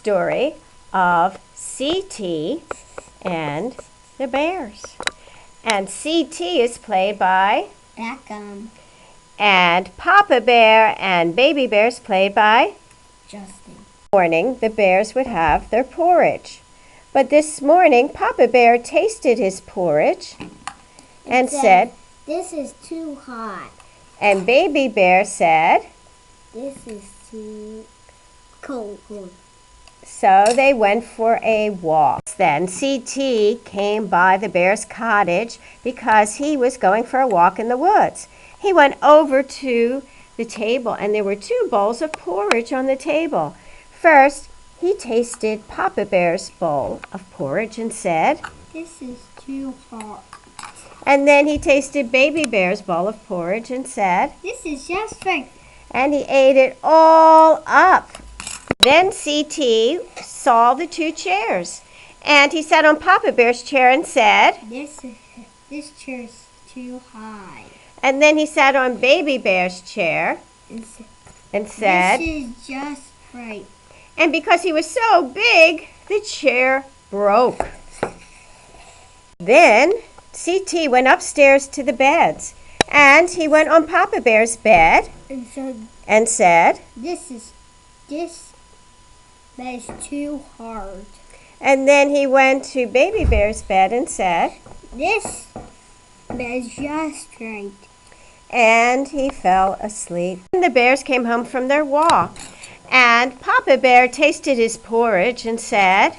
story of CT and the bears. And CT is played by Beckham. And Papa Bear and Baby Bear is played by Justin. Morning, the bears would have their porridge. But this morning, Papa Bear tasted his porridge and said, "This is too hot." And Baby Bear said, "This is too cold." So they went for a walk. Then CT came by the bear's cottage because he was going for a walk in the woods. He went over to the table and there were 2 bowls of porridge on the table. First, he tasted Papa Bear's bowl of porridge and said, "This is too hot." And then he tasted Baby Bear's bowl of porridge and said, "This is just right." And he ate it all up. Then CT saw the 2 chairs, and he sat on Papa Bear's chair and said, This chair's too high." And then he sat on Baby Bear's chair and said, "This is just right." And because he was so big, the chair broke. Then CT went upstairs to the beds, and he went on Papa Bear's bed and said, This bed is too hard." And then he went to Baby Bear's bed and said, "This bed is just right." And he fell asleep. And the bears came home from their walk, and Papa Bear tasted his porridge and said,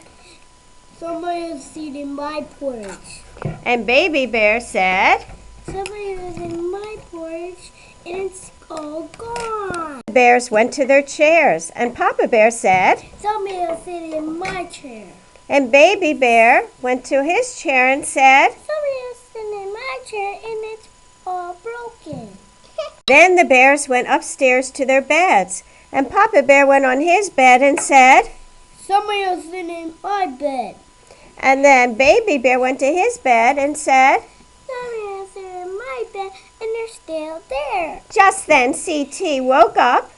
"Somebody is eating my porridge." And Baby Bear said, "Somebody is eating my porridge and it's all gone." The bears went to their chairs, and Papa Bear said, "Somebody is eating my chair." And Baby Bear went to his chair and said, "Somebody is sitting in my chair and it's all broken." Then the bears went upstairs to their beds, and Papa Bear went on his bed and said, "Somebody is sitting in my bed." And then Baby Bear went to his bed and said, "Somebody is sitting in my bed and they're still there." Just then CT woke up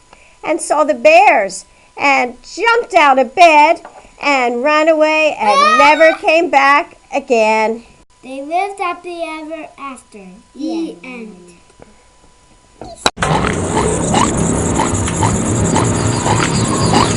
and saw the bears and jumped out of bed and ran away and never came back again. They lived happily ever after. The end.